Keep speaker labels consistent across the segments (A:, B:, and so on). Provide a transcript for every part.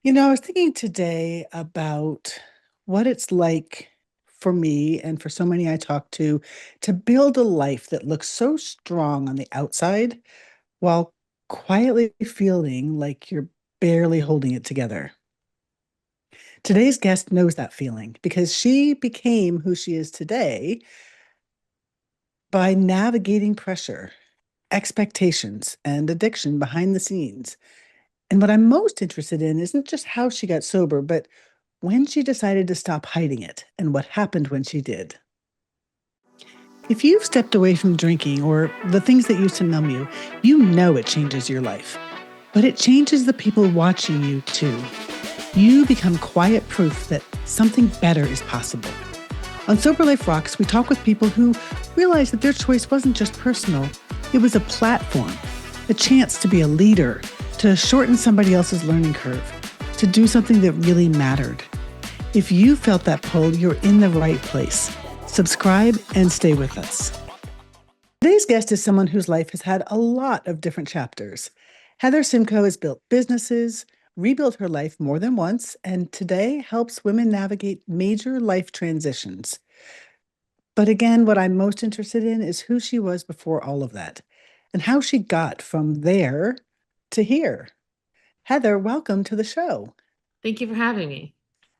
A: I was thinking today about what it's like for me and for so many I talk to build a life that looks so strong on the outside while quietly feeling like you're barely holding it together. Today's guest knows that feeling because she became who she is today by navigating pressure, expectations, and addiction behind the scenes. And what I'm most interested in isn't just how she got sober, but when she decided to stop hiding it and what happened when she did. If you've stepped away from drinking or the things that used to numb you, you know it changes your life. But it changes the people watching you too. You become quiet proof that something better is possible. On Sober Life Rocks, we talk with people who realize that their choice wasn't just personal, it was a platform, a chance to be a leader, to shorten somebody else's learning curve, to do something that really mattered. If you felt that pull, you're in the right place. Subscribe and stay with us. Today's guest is someone whose life has had a lot of different chapters. Heather Simco has built businesses, rebuilt her life more than once, and today helps women navigate major life transitions. But again, what I'm most interested in is who she was before all of that and how she got from there to here. Heather, welcome to the show.
B: Thank you for having me.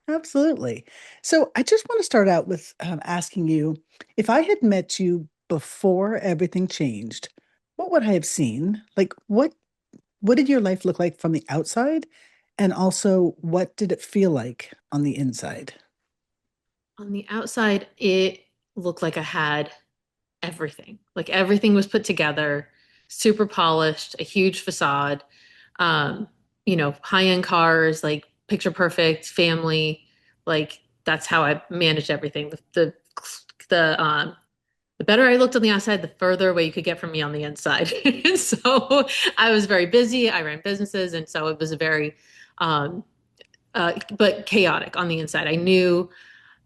A: Absolutely. So I just want to start out with asking you if I had met you before everything changed, what would I have seen? Like what did your life look like from the outside? And also, what did it feel like on the inside?
B: On the outside, it looked like I had everything. Like everything was put together, super polished, a huge facade, um, high-end cars, like picture perfect family. Like that's how I managed everything. The the better I looked on the outside, the further away you could get from me on the inside. So I was very busy. I ran businesses, and so it was a very um, but chaotic on the inside. I knew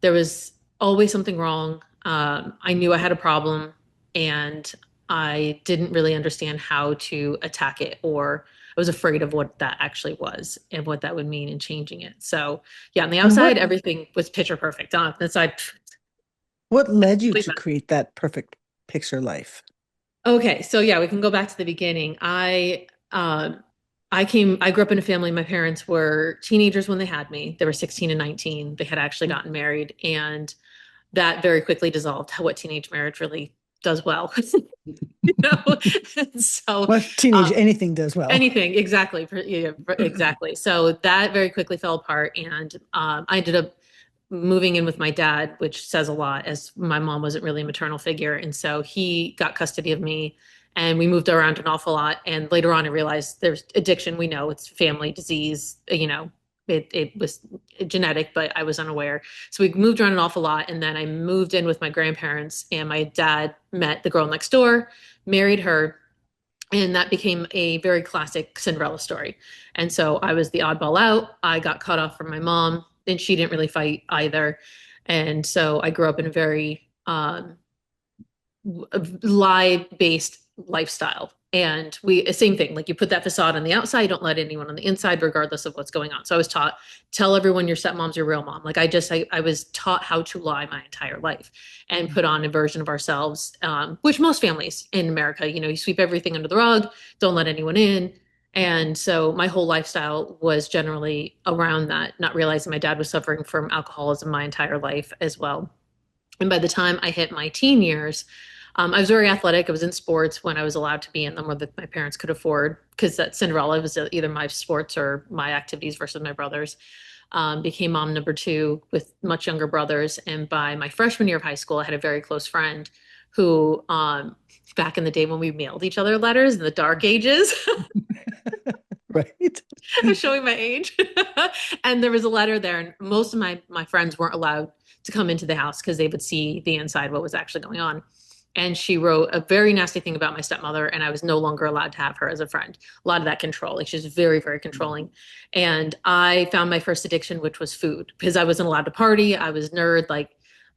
B: there was always something wrong. I knew I had a problem and I didn't really understand how to attack it, or I was afraid of what that actually was and what that would mean in changing it. So, yeah, on the
A: And
B: outside, everything was picture perfect. On the inside,
A: what led you
B: complete
A: to
B: mess.
A: create that perfect picture life?
B: Okay, so yeah, we can go back to the beginning. I grew up in a family. My parents were teenagers when they had me. They were 16 and 19. They had actually gotten married, and that very quickly dissolved what teenage marriage really does well. you know? So
A: Well, teenage
B: uh,
A: anything does well.
B: anything, exactly, yeah, exactly. So that very quickly fell apart, and I ended up moving in with my dad, which says a lot, as my mom wasn't really a maternal figure, and so he got custody of me. And we moved around an awful lot. And later on, I realized there's addiction. We know it's family disease. It was genetic, but I was unaware. So we moved around an awful lot. And then I moved in with my grandparents, and my dad met the girl next door, married her, and that became a very classic Cinderella story. And so I was the oddball out. I got cut off from my mom, and she didn't really fight either. And so I grew up in a very lie based lifestyle. And we, same thing, like you put that facade on the outside, you don't let anyone on the inside, regardless of what's going on. So I was taught, tell everyone your stepmom's your real mom. Like I was taught how to lie my entire life and put on a version of ourselves, which most families in America, you sweep everything under the rug, don't let anyone in. And so my whole lifestyle was generally around that, not realizing my dad was suffering from alcoholism my entire life as well. And by the time I hit my teen years, I was very athletic. I was in sports when I was allowed to be in them, or that my parents could afford, because that Cinderella was either my sports or my activities versus my brothers. Became mom number two with much younger brothers. And by my freshman year of high school, I had a very close friend who, back in the day when we mailed each other letters in the dark ages,
A: Right?
B: I'm showing my age. And there was a letter there, and most of my friends weren't allowed to come into the house because they would see the inside, what was actually going on. And she wrote a very nasty thing about my stepmother, and I was no longer allowed to have her as a friend. A lot of that control, like she's very, very controlling. And I found my first addiction, which was food, because I wasn't allowed to party. I was nerd, like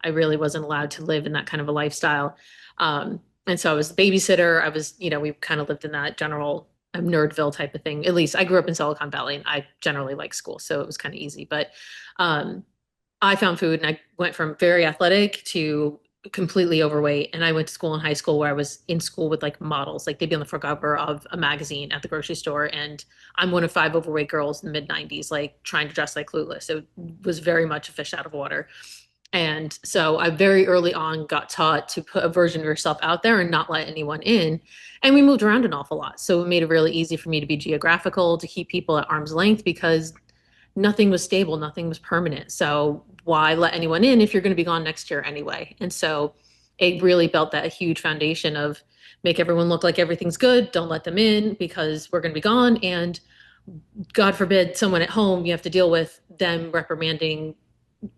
B: I really wasn't allowed to live in that kind of a lifestyle. And so I was the babysitter. I was, we kind of lived in that general a Nerdville type of thing. At least I grew up in Silicon Valley and I generally like school, so it was kind of easy. But um, I found food and I went from very athletic to completely overweight. And I went to school in high school where I was in school with like models, like they'd be on the front cover of a magazine at the grocery store. And I'm one of five overweight girls in the mid 90s, like trying to dress like Clueless. It was very much a fish out of water. And so I very early on got taught to put a version of yourself out there and not let anyone in. And we moved around an awful lot. So it made it really easy for me to be geographical, to keep people at arm's length because nothing was stable, nothing was permanent. So why let anyone in if you're going to be gone next year anyway? And so it really built that huge foundation of make everyone look like everything's good, don't let them in because we're going to be gone. And God forbid someone at home, you have to deal with them reprimanding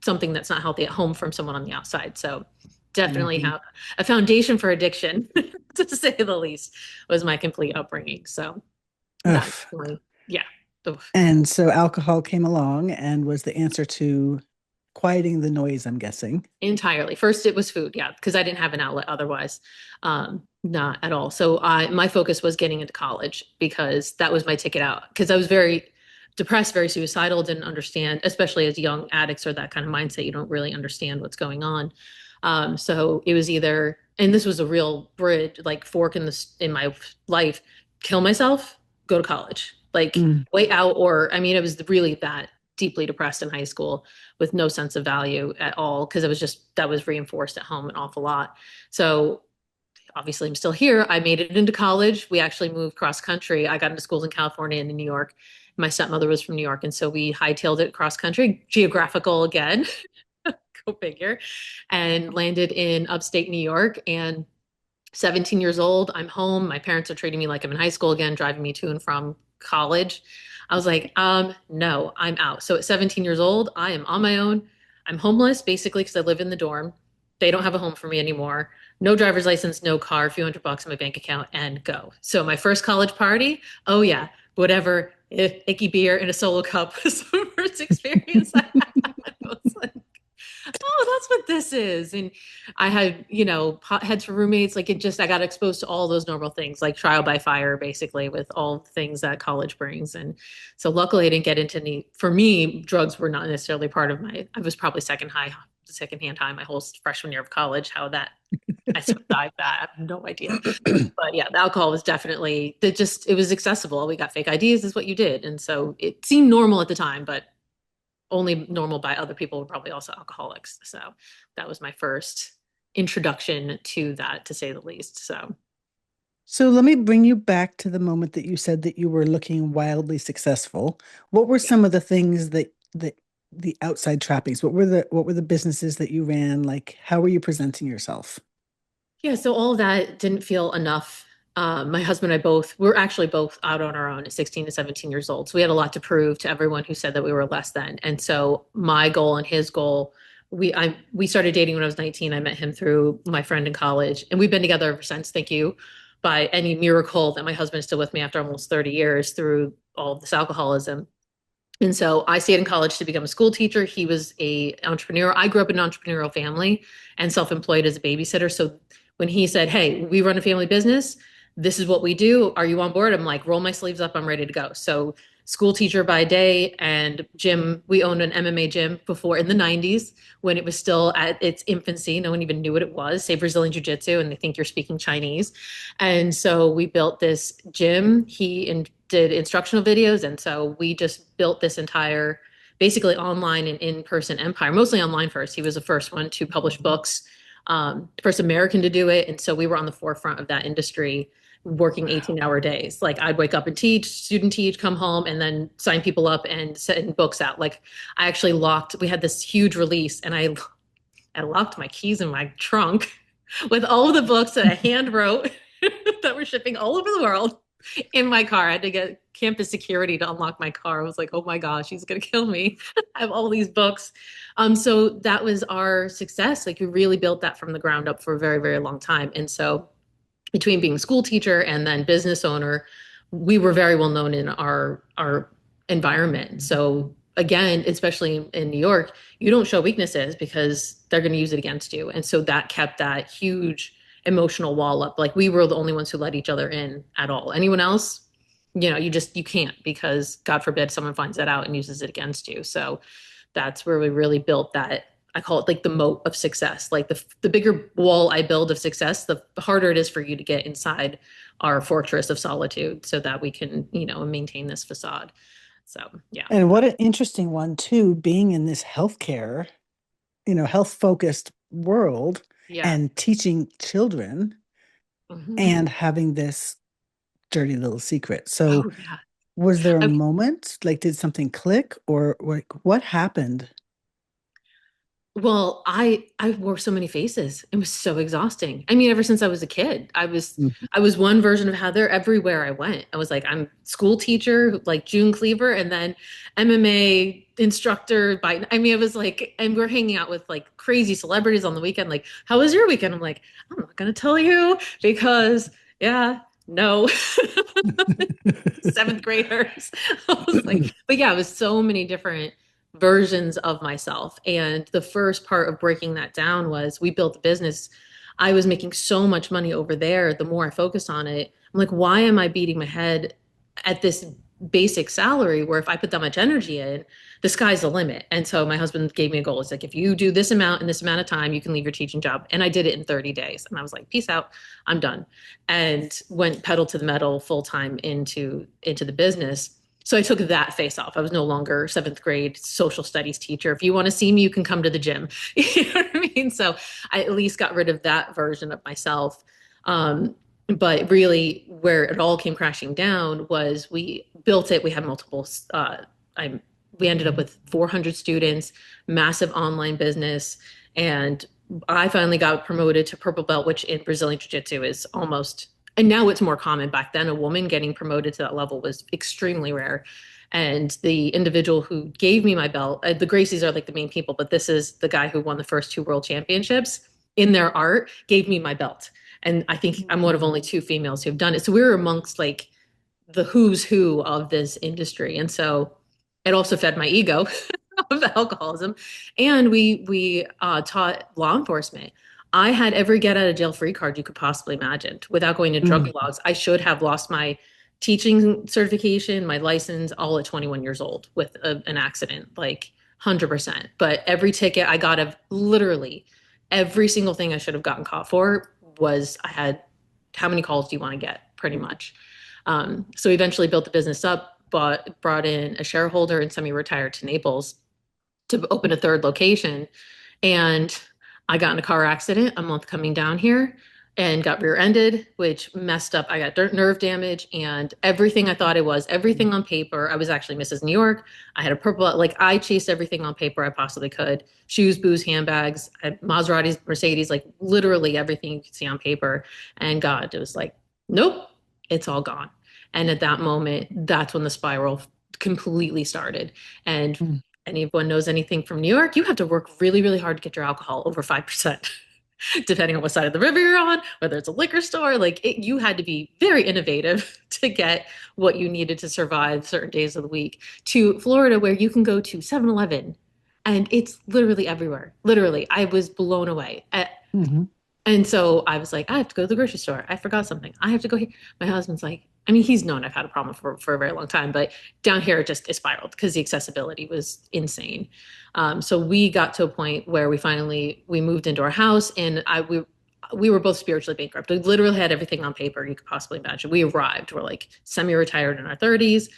B: something that's not healthy at home from someone on the outside. So definitely
A: Mhm.
B: have a foundation for addiction, to say the least, was my complete upbringing. So that
A: Ugh.
B: definitely, yeah. Oof.
A: And so alcohol came along and was the answer to quieting the noise, I'm guessing.
B: Entirely. First, it was food, yeah, because I didn't have an outlet otherwise, not at all. So my focus was getting into college because that was my ticket out. Because I was very depressed, very suicidal, didn't understand, especially as young addicts or that kind of mindset, you don't really understand what's going on. So it was either, and this was a real bridge, like fork in my life, kill myself, go to college, like
A: Mm.
B: way out, or I mean, it was really that deeply depressed in high school with no sense of value at all because it was just that was reinforced at home an awful lot. So obviously I'm still here. I made it into college. We actually moved cross country. I got into schools in California and in New York. My stepmother was from New York, and so we hightailed it cross country, geographical again, go figure, and landed in upstate New York. And 17 years old, I'm home. My parents are treating me like I'm in high school again, driving me to and from college. I was like, no, I'm out. So at 17 years old, I am on my own. I'm homeless basically because I live in the dorm. They don't have a home for me anymore. No driver's license, no car, a few $100 in my bank account, and go. So my first college party, oh yeah, whatever, icky beer in a solo cup was the first experience I had. I was like, oh, that's what this is. And I had, potheads for roommates. Like it just, I got exposed to all those normal things, like trial by fire, basically, with all the things that college brings. And so luckily I didn't get into any, for me, drugs were not necessarily part of I was probably secondhand high my whole freshman year of college. How that, I survived that, I have no idea. But yeah, the alcohol was definitely, it was accessible. We got fake IDs is what you did. And so it seemed normal at the time, but only normal by other people were probably also alcoholics. So that was my first introduction to that, to say the least. So
A: So let me bring you back to the moment that you said that you were looking wildly successful. What were
B: yeah.
A: some of the things that the outside trappings? What were the businesses that you ran? Like, how were you presenting yourself?
B: Yeah, so all of that didn't feel enough. My husband and I both, we're actually both out on our own at 16 to 17 years old. So we had a lot to prove to everyone who said that we were less than. And so my goal and his goal, we started dating when I was 19. I met him through my friend in college, and we've been together ever since. Thank you. By any miracle that my husband is still with me after almost 30 years through all of this alcoholism. And so I stayed in college to become a school teacher. He was a entrepreneur. I grew up in an entrepreneurial family and self-employed as a babysitter. So when he said, "Hey, we run a family business. This is what we do. Are you on board?" I'm like, roll my sleeves up. I'm ready to go. So school teacher by day and gym. We owned an MMA gym before in the 90s when it was still at its infancy. No one even knew what it was, say Brazilian Jiu-Jitsu, and they think you're speaking Chinese. And so we built this gym. Did instructional videos. And so we just built this entire, basically online and in-person empire, mostly online first. He was the first one to publish books, first American to do it. And so we were on the forefront of that industry working
A: Wow.
B: 18-hour days. Like I'd wake up and teach, student teach, come home and then sign people up and send books out. Like I actually we had this huge release and I locked my keys in my trunk with all of the books that I hand wrote that were shipping all over the world in my car. I had to get campus security to unlock my car. I was like, oh my gosh, he's gonna kill me. I have all these books. So that was our success. Like we really built that from the ground up for a very, very long time. And so between being school teacher and then business owner, we were very well known in our environment. So again, especially in New York, you don't show weaknesses because they're going to use it against you. And so that kept that huge emotional wall up. Like we were the only ones who let each other in at all. Anyone else? you can't, because God forbid someone finds that out and uses it against you. So that's where we really built that. I call it like the moat of success. Like the bigger wall I build of success, the harder it is for you to get inside our fortress of solitude so that we can, maintain this facade. So yeah.
A: And what an interesting one too, being in this healthcare, health focused world
B: Yeah.
A: and teaching children
B: Mhm.
A: and having this dirty little secret. So
B: Oh yeah.
A: was there a
B: I,
A: moment, like did something click or like what happened?
B: Well, I wore so many faces. It was so exhausting. I mean, ever since I was a kid,
A: Mhm.
B: I was one version of Heather everywhere I went. I was like, I'm school teacher, like June Cleaver, and then MMA instructor by I mean, it was like, and we're hanging out with like crazy celebrities on the weekend. Like, how was your weekend? I'm like, I'm not gonna tell you because yeah, no. Seventh graders. I was like, but yeah, it was so many different versions of myself. And the first part of breaking that down was we built a business. I was making so much money over there. The more I focused on it, I'm like, why am I beating my head at this basic salary where if I put that much energy in, the sky's the limit? And so my husband gave me a goal. It's like, if you do this amount in this amount of time, you can leave your teaching job. And I did it in 30 days. And I was like, peace out. I'm done. And went pedal to the metal full time into the business. So I took that face off. I was no longer seventh grade social studies teacher. If you want to see me, you can come to the gym. You know what I mean? So I at least got rid of that version of myself. But really, where it all came crashing down was we built it. We had multiple. I we ended up with 400 students, massive online business, and I finally got promoted to purple belt, which in Brazilian Jiu-Jitsu is almost, and now it's more common. Back then, a woman getting promoted to that level was extremely rare. And the individual who gave me my belt, the Gracies are like the main people, but this is the guy who won the first two world championships in their art, gave me my belt. And I think I'm one of only two females who've done it. So we were amongst like the who's who of this industry. And so it also fed my ego of alcoholism. And we taught law enforcement. I had every get out of jail free card you could possibly imagine. Without going to drug
A: Mhm.
B: laws, I should have lost my teaching certification, my license, all at 21 years old with an accident, like 100%. But every ticket I got of literally every single thing I should have gotten caught for was I had, how many calls do you want to get? Pretty much. So we eventually built the business up, brought in a shareholder and semi-retired to Naples to open a third location. And I got in a car accident a month coming down here and got rear-ended, which messed up. I got nerve damage and everything I thought it was, everything on paper. I was actually Mrs. New York. I had a purple, like I chased everything on paper I possibly could. Shoes, booze, handbags, I had Maseratis, Mercedes, like literally everything you could see on paper. And God, it was like, nope, it's all gone. And at that moment, that's when the spiral completely started. And anyone knows anything from New York, you have to work really, really hard to get your alcohol over 5%, depending on what side of the river you're on, whether it's a liquor store. You had to be very innovative to get what you needed to survive certain days of the week. To Florida, where you can go to 7-Eleven and it's literally everywhere. Literally, I was blown away.
A: Mhm.
B: And so I was like, I have to go to the grocery store. I forgot something. I have to go here. My husband's like, I mean, he's known I've had a problem for a very long time, but down here it just it spiraled because the accessibility was insane. So we got to a point where we moved into our house, and we were both spiritually bankrupt. We literally had everything on paper you could possibly imagine. We arrived. We're like semi-retired in our 30s.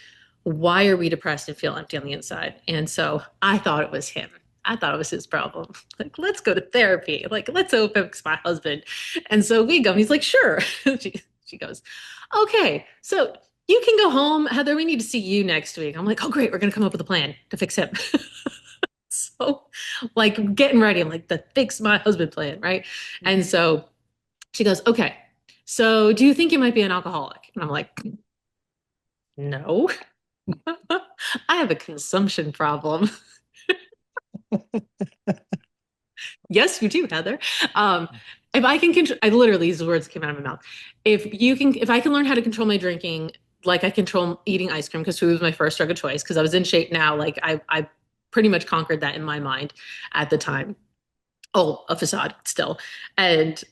B: Why are we depressed and feel empty on the inside? And so I thought it was him. I thought it was his problem. Like, let's go to therapy. Like, let's fix my husband. And so we go, and he's like, sure. She goes, okay, so you can go home. Heather, we need to see you next week. I'm like, oh, great. We're going to come up with a plan to fix him. So, like, getting ready. I'm like, the fix my husband plan, right? And so she goes, okay, so do you think you might be an alcoholic? And I'm like, no, I have a consumption problem. Yes, you do, Heather. Um, if I can control, I literally, these words came out of my mouth. If I can learn how to control my drinking, like I control eating ice cream, because food was my first drug of choice, because I was in shape now. Like I pretty much conquered that in my mind at the time. Oh, a facade still. And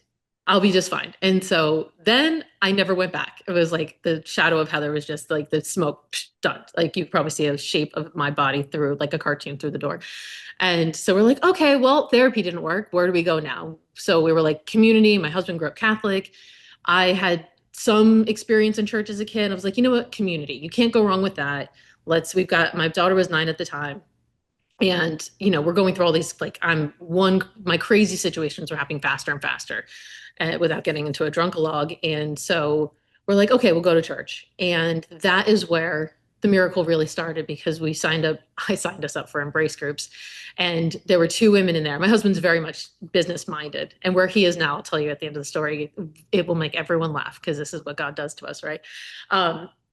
B: I'll be just fine. And so then I never went back. It was like the shadow of Heather was just like the smoke, psh, done. Like you probably see a shape of my body through like a cartoon through the door. And so we're like, okay, well, therapy didn't work. Where do we go now? So we were like, community. My husband grew up Catholic. I had some experience in church as a kid. I was like, you know what? Community. You can't go wrong with that. We've got, my daughter was 9 at the time. And, we're going through all these, like, my crazy situations are happening faster and faster without getting into a drunkalog. And so we're like, okay, we'll go to church. And that is where the miracle really started because I signed us up for embrace groups. And there were 2 women in there. My husband's very much business minded. And where he is now, I'll tell you at the end of the story, it will make everyone laugh because this is what God does to us, right?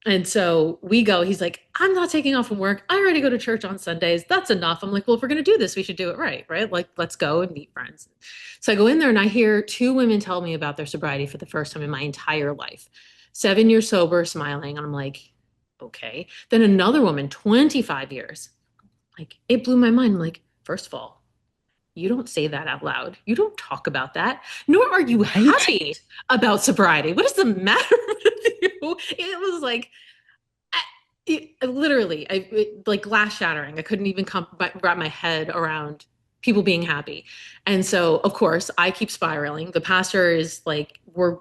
B: And so we go, he's like, I'm not taking off from work. I already go to church on Sundays. That's enough. I'm like, well, if we're going to do this, we should do it right, right? Like, let's go and meet friends. So I go in there and I hear 2 women tell me about their sobriety for the first time in my entire life. 7 years sober, smiling. And I'm like, okay. Then another woman, 25 years. Like, it blew my mind. I'm like, first of all, you don't say that out loud. You don't talk about that, nor are you
A: Right?
B: happy about sobriety. What is the matter with you? It was like, like glass shattering. I couldn't even wrap my head around people being happy. And so, of course, I keep spiraling. The pastor is like, we're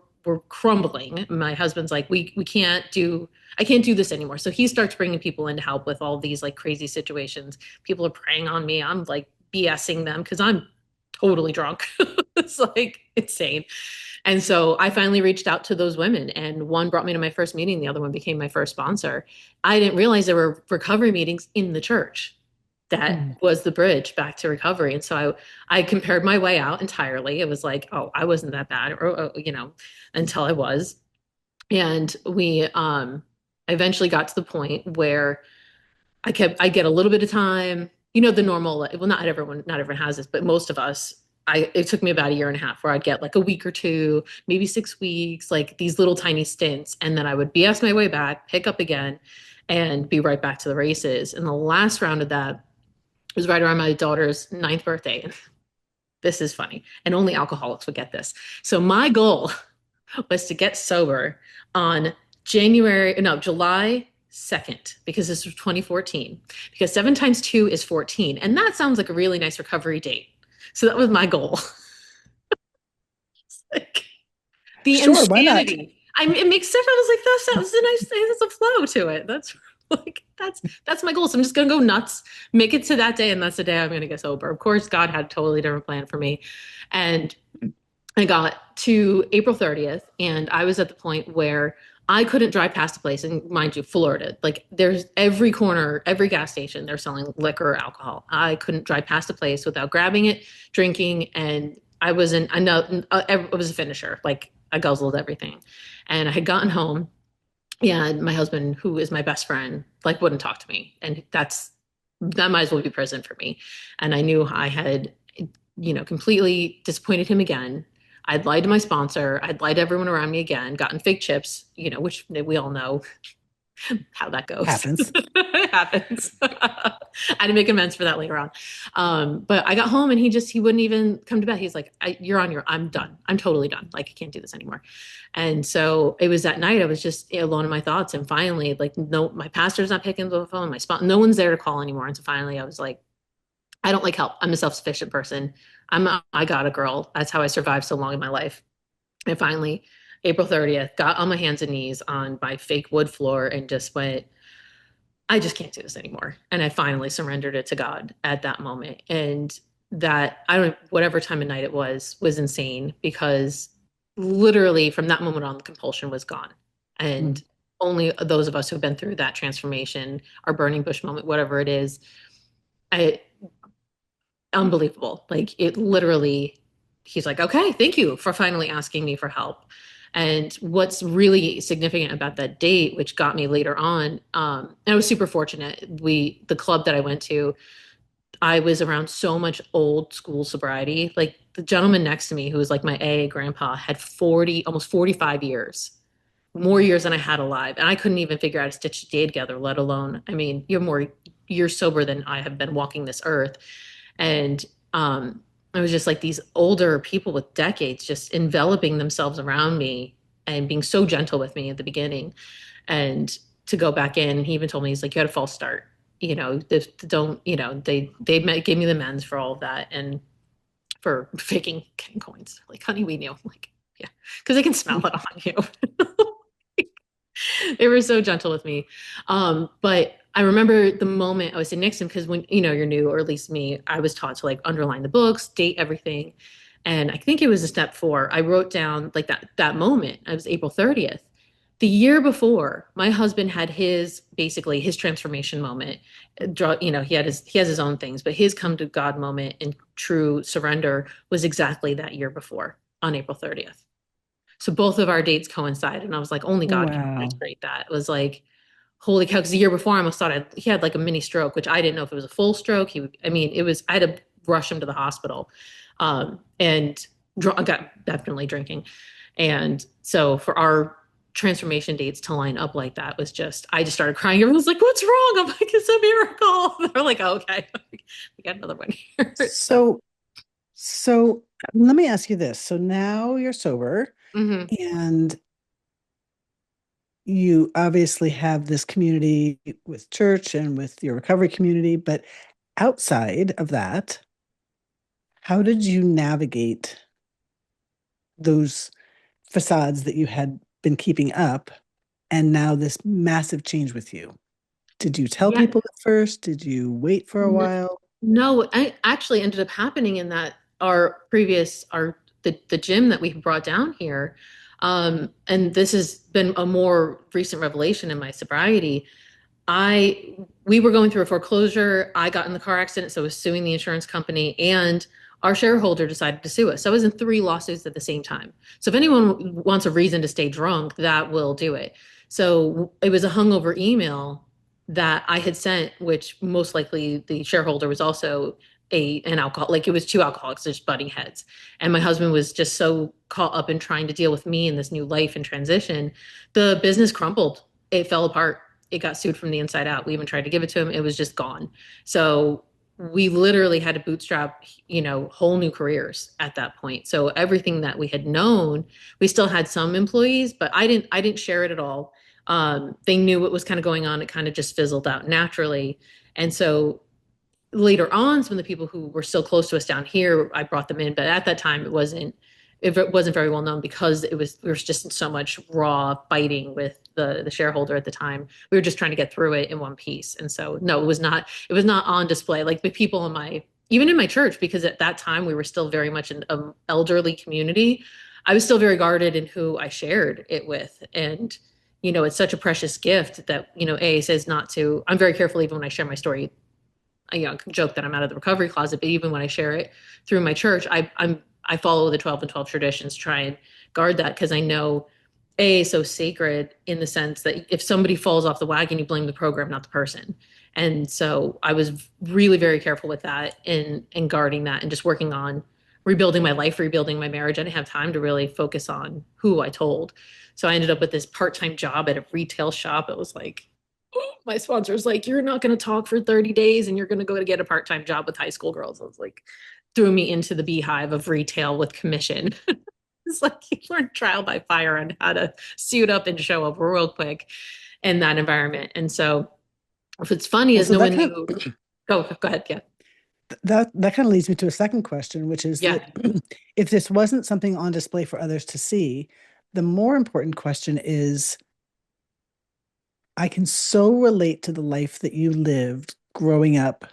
B: crumbling. My husband's like, I can't do this anymore. So he starts bringing people in to help with all these like crazy situations. People are preying on me. I'm like BSing them because I'm totally drunk. It's like insane. And so I finally reached out to those women, and one brought me to my first meeting. The other one became my first sponsor. I didn't realize there were recovery meetings in the church. That
A: Mm.
B: was the bridge back to recovery. And so I compared my way out entirely. It was like, oh, I wasn't that bad, or, until I was. And we eventually got to the point where I get a little bit of time, the normal, well, not everyone has this, but most of us, it took me about a year and a half where I'd get like a week or two, maybe 6 weeks, like these little tiny stints. And then I would BS my way back, pick up again, and be right back to the races. And the last round of that was right around my daughter's 9th birthday. And this is funny. And only alcoholics would get this. So my goal was to get sober on July 2nd, because this was 2014, because 7 times 2 is 14. And that sounds like a really nice recovery date. So that was my goal. Like, the
A: Sure, why not?
B: insanity. It makes sense. I was like, that was a nice thing. There's a flow to it. That's my goal. So I'm just gonna go nuts, make it to that day, and that's the day I'm gonna get sober. Of course, God had a totally different plan for me. And I got to April 30th, and I was at the point where I couldn't drive past the place. And mind you, Florida, like there's every corner, every gas station, they're selling liquor or alcohol. I couldn't drive past the place without grabbing it, drinking, and I know I was a finisher. Like I guzzled everything, and I had gotten home, and my husband, who is my best friend, like wouldn't talk to me, and that might as well be prison for me. And I knew I had, completely disappointed him again. I'd lied to my sponsor. I'd lied to everyone around me again, gotten fake chips, which we all know how that goes.
A: Happens.
B: It happens. I had to make amends for that later on. But I got home and he wouldn't even come to bed. He's like, I'm done. I'm totally done. Like, I can't do this anymore. And so it was that night I was just alone in my thoughts. And finally, like, no, my pastor's not picking the phone. No one's there to call anymore. And so finally I was like, I don't like help. I'm a self-sufficient person. I got a girl. That's how I survived so long in my life. And finally, April 30th, got on my hands and knees on my fake wood floor and just went, I just can't do this anymore. And I finally surrendered it to God at that moment. And that, whatever time of night it was insane, because literally from that moment on, the compulsion was gone.
A: Mm.
B: And only those of us who've been through that transformation, our burning bush moment, whatever it is, I, unbelievable. Like, it literally, he's like, okay, thank you for finally asking me for help. And what's really significant about that date, which got me later on, and I was super fortunate. The club that I went to, I was around so much old school sobriety. Like, the gentleman next to me, who was like my AA grandpa, had almost 45 years, more years than I had alive. And I couldn't even figure out how to stitch a day together, let alone, I mean, you're more years sober than I have been walking this earth. And it was just like these older people with decades just enveloping themselves around me and being so gentle with me at the beginning. And to go back in, he even told me, he's like, you had a false start. Don't, gave me the amends for all of that and for faking getting coins. Like, honey, we knew. Like, yeah, because they can smell it on you. They were so gentle with me. But I remember the moment I was sitting next to him, because when you're new, or at least me, I was taught to like underline the books, date everything. And I think it was a step four. I wrote down like that moment. It was April 30th. The year before, my husband had his transformation moment. He has his own things, but his come to God moment and true surrender was exactly that year before on April 30th. So both of our dates coincided, and I was like, only God can
A: Wow.
B: orchestrate that. It was like, holy cow! Because the year before, I almost thought he had like a mini stroke, which I didn't know if it was a full stroke. I mean, it was. I had to rush him to the hospital, and I got definitely drinking, and so for our transformation dates to line up like that was I just started crying. Everyone's like, "What's wrong?" I'm like, "It's a miracle." They're like, oh, "Okay, we got another one here." So,
A: So, so let me ask you this. So now you're sober
B: mhm.
A: and you obviously have this community with church and with your recovery community, but outside of that, how did you navigate those facades that you had been keeping up and now this massive change with you? Did you tell
B: Yeah.
A: people at first? Did you wait for a while?
B: No, I actually ended up happening in that our previous our the gym that we brought down here. And this has been a more recent revelation in my sobriety. I We were going through a foreclosure. I got in the car accident, so I was suing the insurance company, and our shareholder decided to sue us. So I was in three lawsuits at the same time. So if anyone wants a reason to stay drunk, that will do it. So it was a hungover email that I had sent, which most likely the shareholder was also an alcohol, like it was two alcoholics just butting heads. And my husband was just so caught up in trying to deal with me in this new life and transition. The business crumbled. It fell apart. It got sued from the inside out. We even tried to give it to him. It was just gone. So we literally had to bootstrap, whole new careers at that point. So everything that we had known, we still had some employees, but I didn't share it at all. They knew what was kind of going on. It kind of just fizzled out naturally. And so later on, some of the people who were still close to us down here, I brought them in, but at that time it wasn't very well known because we were just in so much raw fighting with the shareholder at the time. We were just trying to get through it in one piece. And so no, it was not on display. Like the people even in my church, because at that time we were still very much an elderly community. I was still very guarded in who I shared it with. And it's such a precious gift that, A says not to. I'm very careful even when I share my story. I joke that I'm out of the recovery closet, but even when I share it through my church, I follow the 12 and 12 traditions, try and guard that because I know so sacred in the sense that if somebody falls off the wagon, you blame the program, not the person. And so I was really very careful with that and guarding that and just working on rebuilding my life, rebuilding my marriage. I didn't have time to really focus on who I told. So I ended up with this part-time job at a retail shop. It was like, my sponsor's like, you're not going to talk for 30 days and you're going to go to get a part-time job with high school girls. I was like, threw me into the beehive of retail with commission. It's like you learn trial by fire on how to suit up and show up real quick in that environment. And so what's funny
A: Well,
B: is
A: so
B: no
A: that
B: one
A: kind
B: knew.
A: of
B: Go ahead. Yeah.
A: that kind of leads me to a second question, which is
B: Yeah.
A: that if this wasn't something on display for others to see, the more important question is, I can so relate to the life that you lived growing up.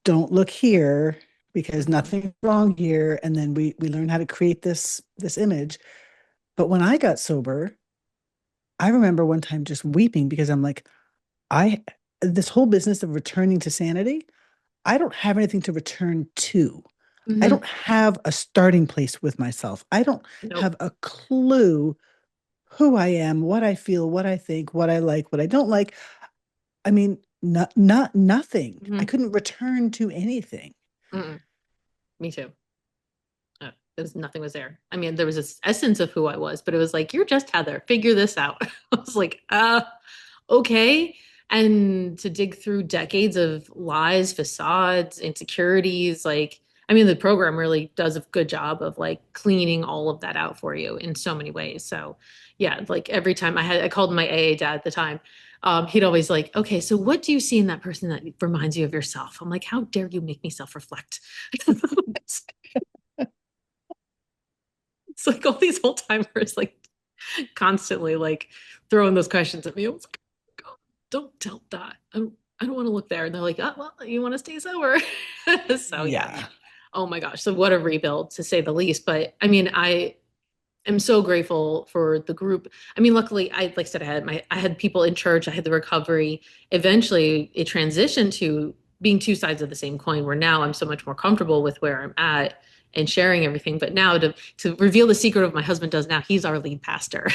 A: Don't look here because
B: Mhm.
A: nothing's wrong here. And then we learn how to create this image. But when I got sober, I remember one time just weeping because I'm like, I this whole business of returning to sanity, I don't have anything to return to. I
B: Mhm.
A: don't have a starting place with myself. I don't
B: Nope.
A: have a clue who I am, what I feel, what I think, what I like, what I don't like. I mean, not nothing. I
B: Mhm.
A: couldn't return to anything.
B: Mm-mm. Me too. Nothing was there. I mean, there was this essence of who I was, but it was like, you're just Heather, figure this out. I was like, okay. And to dig through decades of lies, facades, insecurities, like I mean, the program really does a good job of like cleaning all of that out for you in so many ways. So yeah, like every time I called my AA dad at the time. He'd always like, okay, so what do you see in that person that reminds you of yourself? I'm like, how dare you make me self-reflect? It's like all these old timers like constantly like throwing those questions at me. I was like, "Oh, don't tell that. I don't want to look there." And they're like, "Oh, well, you want to stay sober." So yeah.
A: Yeah.
B: Oh my gosh. So what a rebuild to say the least. But I mean, I am so grateful for the group. I mean, luckily, like I said, I had people in church, I had the recovery. Eventually, it transitioned to being two sides of the same coin, where now I'm so much more comfortable with where I'm at and sharing everything. But now to reveal the secret of my husband does now, he's our lead pastor.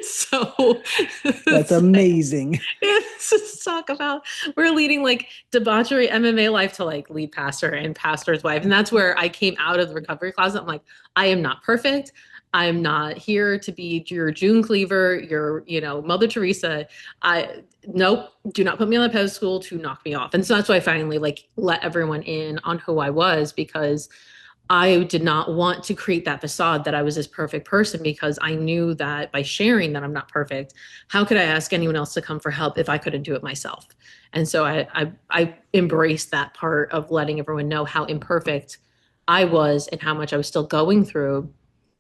B: So
A: That's
B: it's like
A: amazing.
B: it's just talk about we're leading like debauchery MMA life to like lead pastor and pastor's wife. And that's where I came out of the recovery closet. I'm like, I am not perfect. I'm not here to be your June Cleaver, your, Mother Teresa. Nope, do not put me on the pedestal to knock me off. And so that's why I finally like let everyone in on who I was, because I did not want to create that facade that I was this perfect person, because I knew that by sharing that I'm not perfect, how could I ask anyone else to come for help if I couldn't do it myself? And so I embraced that part of letting everyone know how imperfect I was and how much I was still going through,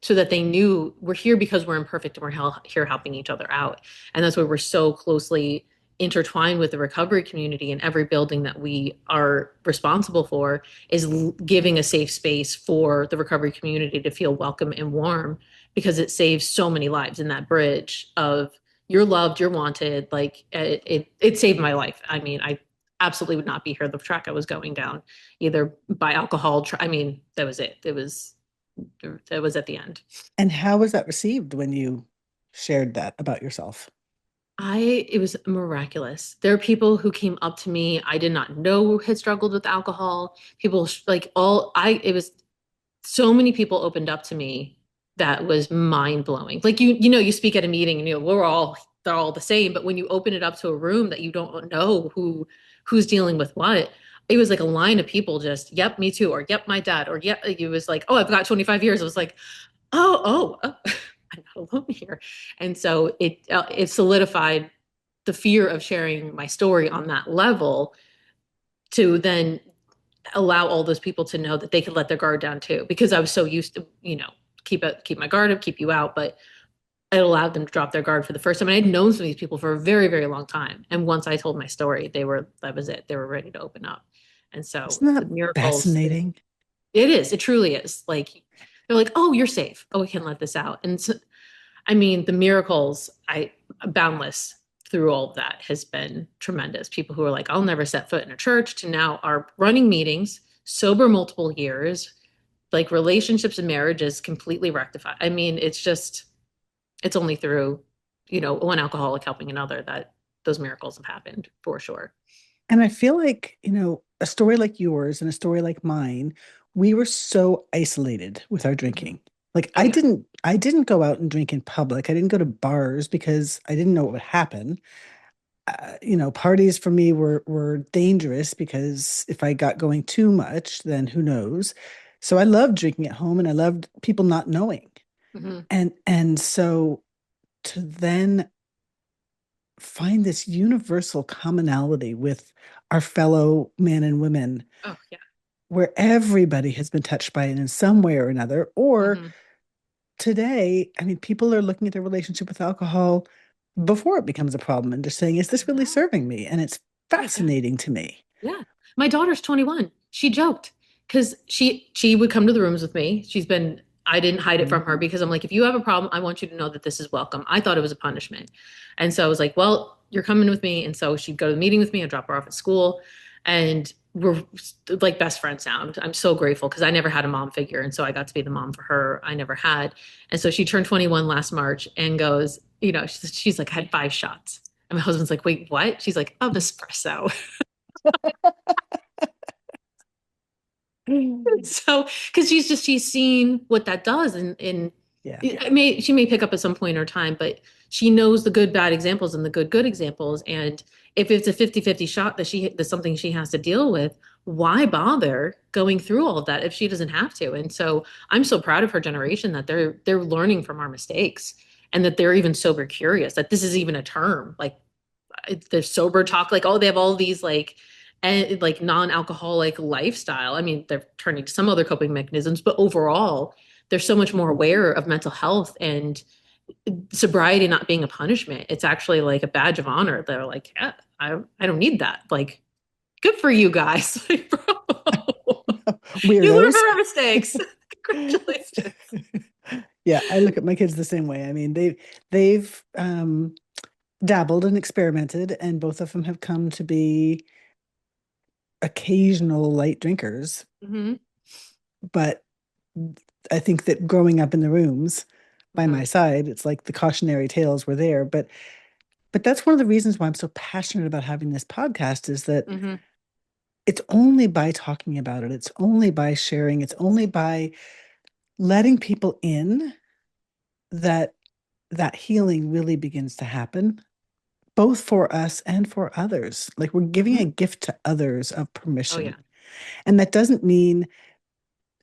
B: so that they knew we're here because we're imperfect and we're here helping each other out. And that's why we're so closely intertwined with the recovery community, and every building that we are responsible for is giving a safe space for the recovery community to feel welcome and warm, because it saves so many lives in that bridge of you're loved, you're wanted. Like it saved my life. I mean, I absolutely would not be here the track I was going down, either by alcohol. I mean, that was it. That was at the end.
A: And how was that received when you shared that about yourself?
B: It was miraculous. There are people who came up to me I did not know had struggled with alcohol. People like it was so many people opened up to me that was mind blowing. Like you speak at a meeting and they're all the same, but when you open it up to a room that you don't know who's dealing with what, it was like a line of people just, yep, me too, or yep, my dad, or yep, it was like, oh, I've got 25 years. I was like, oh, I'm not alone here. And so it solidified the fear of sharing my story on that level, to then allow all those people to know that they could let their guard down too, because I was so used to, keep my guard up, keep you out, but it allowed them to drop their guard for the first time. And I'd known some of these people for a very, very long time. And once I told my story, that was it. They were ready to open up. And so
A: Isn't
B: the
A: that
B: miracles,
A: fascinating?
B: it truly is. Like, they're like, oh, you're safe. Oh, we can let this out. And so, I mean, the miracles, boundless through all of that has been tremendous. People who are like, I'll never set foot in a church, to now are running meetings, sober multiple years, like relationships and marriages completely rectified. I mean, it's only through, one alcoholic helping another that those miracles have happened for sure.
A: And I feel like, a story like yours and a story like mine, we were so isolated with our
B: Mhm.
A: drinking. Like
B: Oh, yeah.
A: I didn't go out and drink in public. I didn't go to bars because I didn't know what would happen. Parties for me were dangerous because if I got going too much, then who knows? So I loved drinking at home and I loved people not knowing.
B: Hmm.
A: And so to then find this universal commonality with our fellow men and women
B: Oh, yeah.
A: where everybody has been touched by it in some way or another. Or
B: Hmm.
A: today, I mean, people are looking at their relationship with alcohol before it becomes a problem and just saying, is
B: I
A: this really
B: know.
A: serving me? And it's
B: Oh, yeah.
A: fascinating to me.
B: Yeah. My daughter's 21. She joked because she would come to the rooms with me. I didn't hide it from her, because I'm like, if you have a problem, I want you to know that this is welcome. I thought it was a punishment. And so I was like, well, you're coming with me. And so she'd go to the meeting with me. I'd drop her off at school. And we're like best friends now. I'm so grateful, because I never had a mom figure. And so I got to be the mom for her I never had. And so she turned 21 last March and goes, she's like, I had 5 shots. And my husband's like, wait, what? She's like, of espresso. So, because she's seen what that does, and
A: Yeah.
B: she may pick up at some point in her time, but she knows the good, bad examples and the good, good examples. And if it's a 50-50 shot that that's something she has to deal with, why bother going through all of that if she doesn't have to? And so I'm so proud of her generation that they're learning from our mistakes and that they're even sober curious, that this is even a term. Like there's sober talk, like, oh, they have all these like non-alcoholic lifestyle. I mean, they're turning to some other coping mechanisms, but overall, they're so much more aware of mental health and sobriety not being a punishment. It's actually like a badge of honor. They're like, yeah, I don't need that. Like, good for you guys. Like, bro, you learn
A: Weirdos.
B: from our mistakes. Congratulations.
A: Yeah, I look at my kids the same way. I mean, they've dabbled and experimented, and both of them have come to be occasional light drinkers.
B: Hmm.
A: But I think that growing up in the rooms by
B: Hmm.
A: my side, it's like the cautionary tales were there. But that's one of the reasons why I'm so passionate about having this podcast is that
B: Hmm.
A: it's only by talking about it, it's only by sharing, it's only by letting people in that that healing really begins to happen, both for us and for others. Like we're giving a
B: Hmm.
A: gift to others of
B: Oh yeah.
A: permission. And that doesn't mean,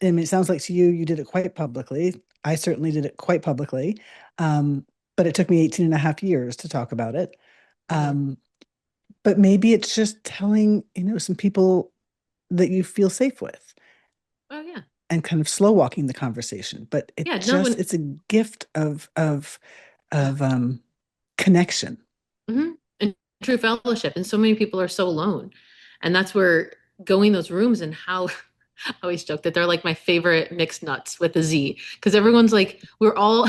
A: I mean, it sounds like to you, you did it quite publicly. I certainly did it quite publicly. Um, but it took me 18 and a half years to talk about it.
B: Hmm.
A: Um, but maybe it's just telling, some people that you feel safe with
B: Oh yeah.
A: and kind of slow walking the conversation. But
B: Yeah. No one.
A: it's a gift of connection.
B: Hmm. And true fellowship. And so many people are so alone. And that's where going those rooms and how I always joke that they're like my favorite mixed nuts with a Z. Because everyone's like, we're all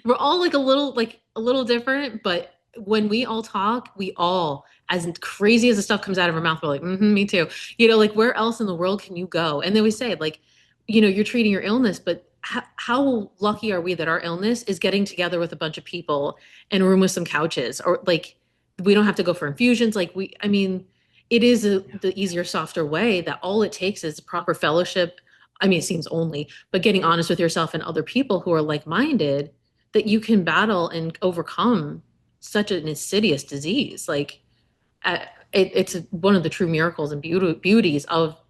B: like a little different, but when we all talk, we all, as crazy as the stuff comes out of our mouth, we're like, me too. Like where else in the world can you go? And then we say, like, you're treating your illness, but how lucky are we that our illness is getting together with a bunch of people in a room with some couches, or like we don't have to go for infusions. Like I mean, it is the easier, softer way that all it takes is proper fellowship. I mean, it seems only, but getting honest with yourself and other people who are like-minded, that you can battle and overcome such an insidious disease. Like it's one of the true miracles and beauties of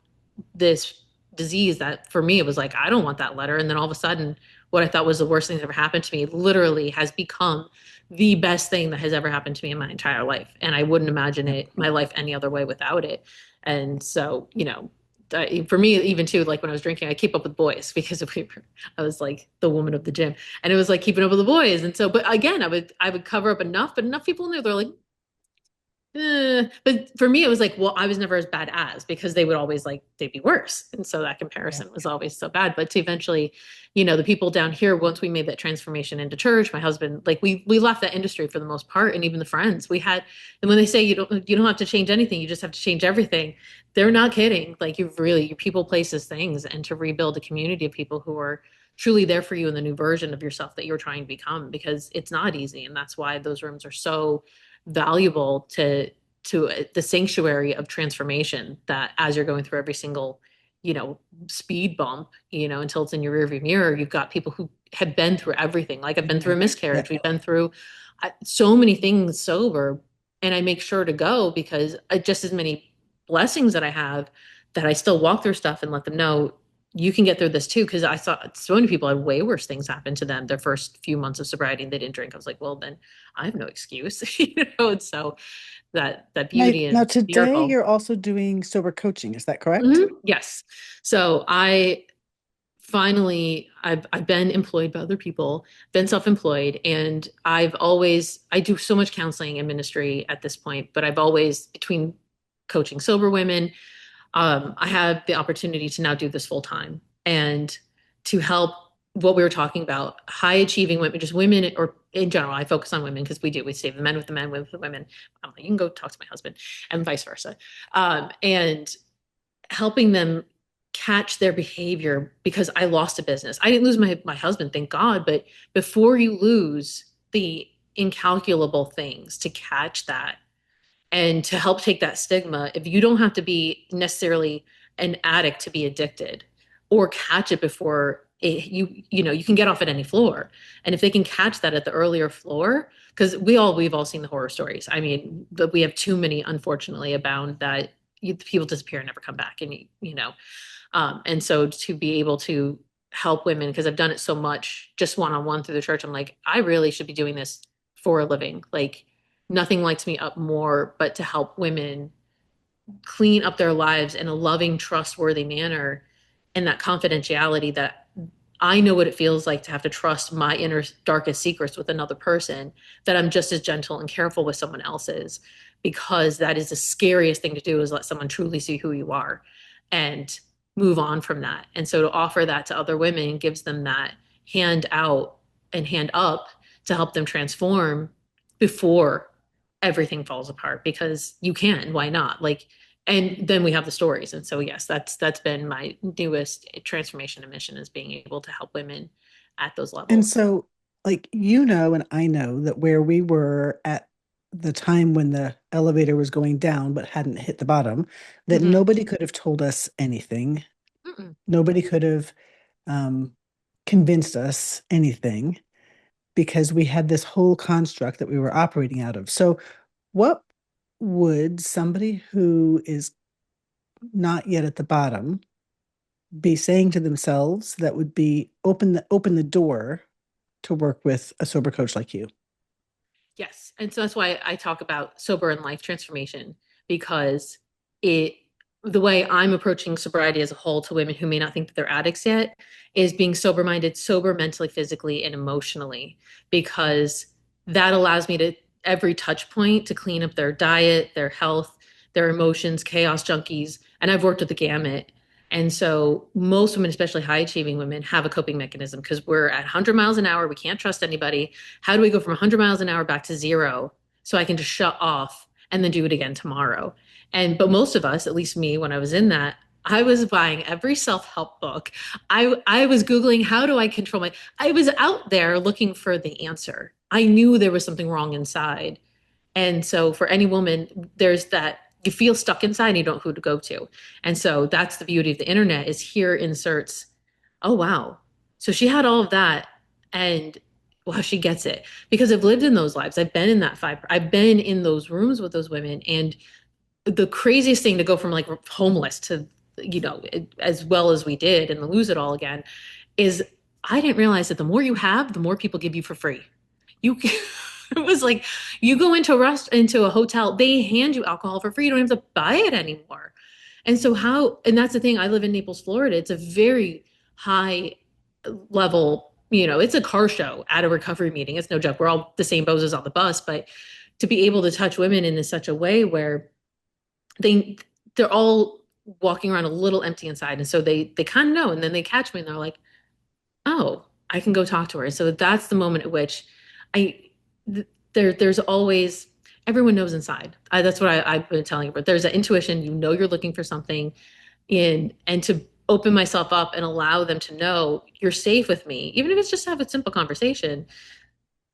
B: this disease that for me, it was like, I don't want that letter. And then all of a sudden, what I thought was the worst thing that ever happened to me literally has become the best thing that has ever happened to me in my entire life. And I wouldn't imagine my life any other way without it. And so, for me, even too, like when I was drinking, I keep up with boys because I was like the woman of the gym, and it was like keeping up with the boys. And so, but again, I would cover up enough, but enough people knew. They're like, but for me, it was like, well, I was never as bad as, because they would always like, they'd be worse. And so that
A: Yeah.
B: comparison was always so bad. But to eventually, the people down here, once we made that transformation into church, my husband, like we left that industry for the most part. And even the friends we had, and when they say you don't have to change anything, you just have to change everything. They're not kidding. Like your people, places, things, and to rebuild a community of people who are truly there for you in the new version of yourself that you're trying to become, because it's not easy. And that's why those rooms are so valuable to the sanctuary of transformation, that as you're going through every single you know speed bump, until it's in your rearview mirror, you've got people who have been through everything. Like I've been through a
A: Yeah.
B: miscarriage, we've been through so many things sober, and I make sure to go because just as many blessings that I have, that I still walk through stuff and let them know you can get through this too. Because I saw so many people had way worse things happen to them their first few months of sobriety and they didn't drink. I was like, well, then I have no excuse. And so that beauty
A: Now
B: and
A: today
B: miracle.
A: you're also doing sober coaching, is that correct?
B: Mhm. Yes. So I finally, I've been employed by other people, been self-employed, and I do so much counseling and ministry at this point, but I've always, between coaching sober women, I have the opportunity to now do this full time and to help what we were talking about, high achieving women, just women, or in general, I focus on women because we save the men with the men, women with the women. I'm like, you can go talk to my husband, and vice versa. And helping them catch their behavior, because I lost a business. I didn't lose my husband, thank God, but before you lose the incalculable things, to catch that and to help take that stigma, if you don't have to be necessarily an addict to be addicted, or catch it before you can get off at any floor. And if they can catch that at the earlier floor, because we've all seen the horror stories. I mean, but we have too many, unfortunately, abound that people disappear and never come back. And and so to be able to help women, because I've done it so much just one-on-one through the church, I'm like, I really should be doing this for a living. Like nothing lights me up more, but to help women clean up their lives in a loving, trustworthy manner, and that confidentiality that I know what it feels like to have to trust my inner darkest secrets with another person, that I'm just as gentle and careful with someone else's, because that is the scariest thing to do, is let someone truly see who you are and move on from that. And so to offer that to other women gives them that hand out and hand up to help them transform before everything falls apart, because you can, why not? Like, and then we have the stories. And so yes, that's been my newest transformation and mission, is being able to help women at those
A: And
B: levels.
A: so, like, you know, and I know that where we were at the time when the elevator was going down but hadn't hit the bottom, that
B: Mm-hmm.
A: nobody could have told us anything.
B: Mm-mm.
A: Nobody could have um, convinced us anything because we had this whole construct that we were operating out of. So, what would somebody who is not yet at the bottom be saying to themselves that would be open the door to work with a sober coach like you?
B: Yes. And so that's why I talk about sober and life transformation, because it the way I'm approaching sobriety as a whole to women who may not think that they're addicts yet is being sober minded, sober mentally, physically, and emotionally, because that allows me to every touch point to clean up their diet, their health, their emotions, chaos junkies. And I've worked with the gamut. And so most women, especially high achieving women, have a coping mechanism, because we're at 100 miles an hour. We can't trust anybody. How do we go from 100 miles an hour back to zero so I can just shut off and then do it again tomorrow? But most of us, at least me, when I was in that, I was buying every self-help book. I was Googling, how do I control my, I was out there looking for the answer. I knew there was something wrong inside. And so for any woman, there's that, you feel stuck inside and you don't know who to go to. And so that's the beauty of the internet, is here inserts, oh wow. So she had all of that, and wow, she gets it. Because I've lived in those lives. I've been in those rooms with those women. And the craziest thing, to go from like homeless to, as well as we did, and to lose it all again, is I didn't realize that the more you have, the more people give you for free. You it was like, you go into a hotel, they hand you alcohol for free. You don't have to buy it anymore. And so and that's the thing. I live in Naples, Florida. It's a very high level, it's a car show at a recovery meeting. It's no joke. We're all the same bozos on the bus, but to be able to touch women in such a way where they they're all walking around a little empty inside. And so they kind of know, and then they catch me and they're like, oh, I can go talk to her. So that's the moment at which I there's always, everyone knows inside. That's what I've been telling you. But there's an intuition. You're looking for something in, and to open myself up and allow them to know you're safe with me, even if it's just to have a simple conversation.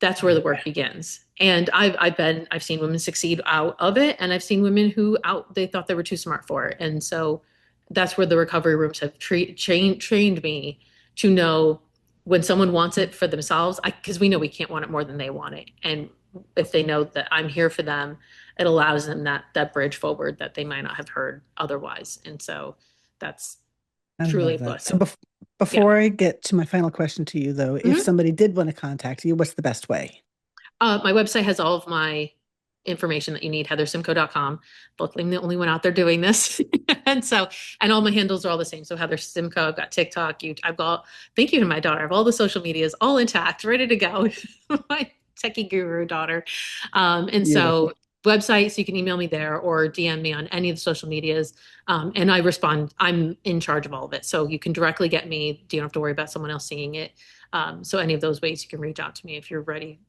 B: That's where the work begins. And I've seen women succeed out of it, and I've seen women who they thought they were too smart for it. And so that's where the recovery rooms have trained me to know when someone wants it for themselves, because we know we can't want it more than they want it. And if they know that I'm here for them, it allows them that bridge forward that they might not have heard otherwise. And so that's
A: I
B: truly
A: love
B: a
A: that. So
B: blessing. Yeah.
A: before I get to my final question to you, though, if
B: Mhm.
A: somebody did want to contact you, what's the best way?
B: My website has all of my information that you need, heathersimco.com. Luckily, I'm the only one out there doing this. And all my handles are all the same. So Heather Simco, I've got TikTok, I've got, thank you to my daughter. I have all the social medias all intact, ready to go. My techie guru daughter. And so
A: Beautiful.
B: website, so you can email me there or DM me on any of the social medias. And I respond, I'm in charge of all of it. So you can directly get me. You don't have to worry about someone else seeing it. So any of those ways you can reach out to me if you're ready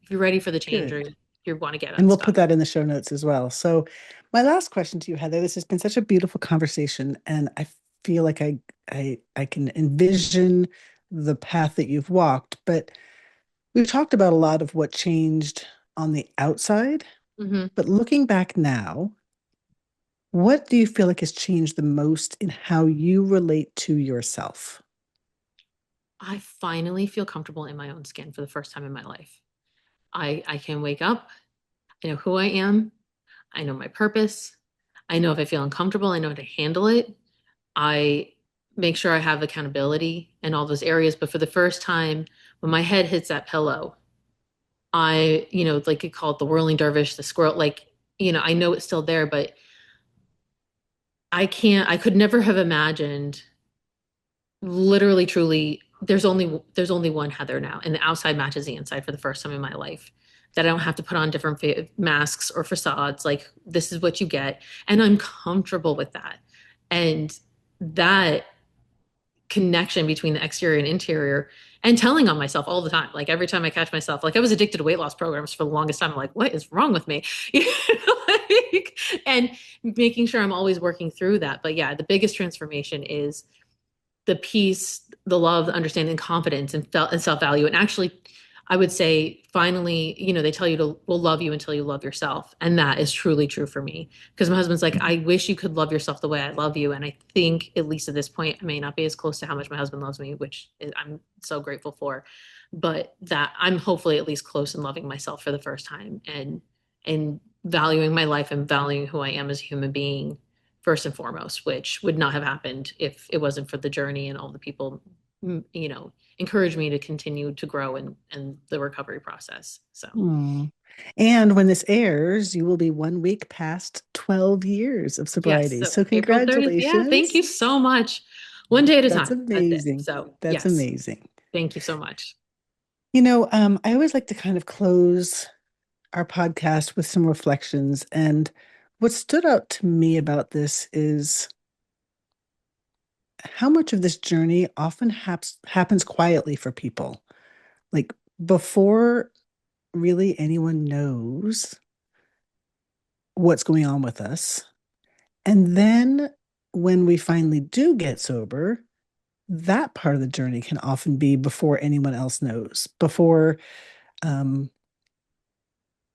B: for the change, or
A: Good.
B: you want to get
A: And we'll put
B: unstuck.
A: that in the show notes as well. So, my last question to you, Heather, this has been such a beautiful conversation, and I feel like I can envision the path that you've walked, but we've talked about a lot of what changed on the outside,
B: Hmm.
A: but looking back now, what do you feel like has changed the most in how you relate to yourself?
B: I finally feel comfortable in my own skin for the first time in my life. I can wake up. I know who I am. I know my purpose. I know if I feel uncomfortable, I know how to handle it. I make sure I have accountability in all those areas. But for the first time, when my head hits that pillow, like you call it the whirling dervish, the squirrel, I know it's still there, but I could never have imagined literally, truly, there's only one Heather now, and the outside matches the inside for the first time in my life. That I don't have to put on different masks or facades. Like this is what you get, and I'm comfortable with that. And that connection between the exterior and interior, and telling on myself all the time. Like every time I catch myself, like I was addicted to weight loss programs for the longest time. I'm like, what is wrong with me? And making sure I'm always working through that. But yeah, the biggest transformation is the peace, the love, the understanding, confidence, and self value. And actually, I would say finally, they tell you to will love you until you love yourself, and that is truly true for me. Because my husband's like, I wish you could love yourself the way I love you, and I think at least at this point, I may not be as close to how much my husband loves me, which I'm so grateful for, but that I'm hopefully at least close in loving myself for the first time, and valuing my life and valuing who I am as a human being first and foremost, which would not have happened if it wasn't for the journey and all the people, encourage me to continue to grow and the recovery process. So,
A: Hmm. And when this airs, you will be 1 week past 12 years of
B: yes.
A: sobriety.
B: So
A: So
B: April 30th. Yeah. Thank
A: congratulations.
B: you so much. One day at a
A: That's
B: time. That's it.
A: amazing.
B: So,
A: That's
B: yes.
A: amazing.
B: Thank you so much.
A: I always like to kind of close our podcast with some reflections. And what stood out to me about this is how much of this journey often happens quietly for people. Like before really anyone knows what's going on with us. And then when we finally do get sober, that part of the journey can often be before anyone else knows, before um,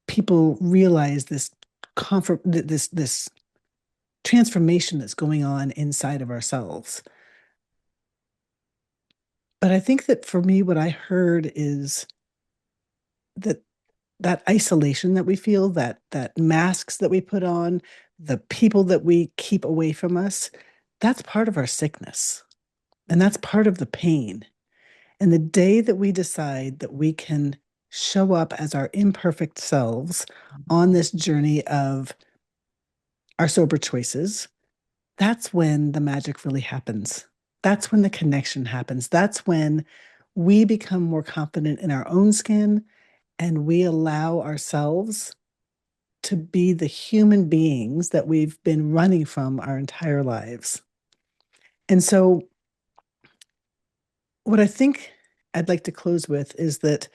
A: people realize this transformation that's going on inside of ourselves. But I think that for me, what I heard is that that isolation that we feel, that masks that we put on, the people that we keep away from us, that's part of our sickness. And that's part of the pain. And the day that we decide that we can show up as our imperfect selves on this journey of our sober choices, that's when the magic really happens. That's when the connection happens. That's when we become more confident in our own skin and we allow ourselves to be the human beings that we've been running from our entire lives. And so, what I think I'd like to close with is that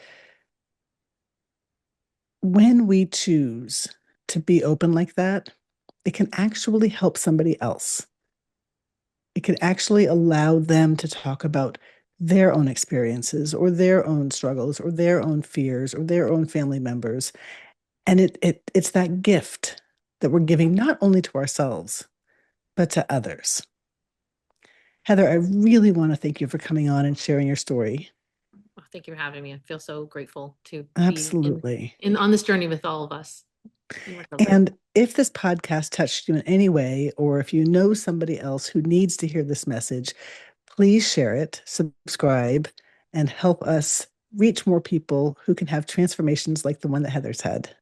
A: when we choose to be open like that, it can actually help somebody else. It can actually allow them to talk about their own experiences or their own struggles or their own fears or their own family members. And it's that gift that we're giving not only to ourselves, but to others. Heather, I really want to thank you for coming on and sharing your story.
B: Well, thank you for having me. I feel so grateful to be
A: Absolutely.
B: in on this journey with all of us in recovery.
A: And if this podcast touched you in any way, or if you know somebody else who needs to hear this message, please share it, subscribe, and help us reach more people who can have transformations like the one that Heather's had.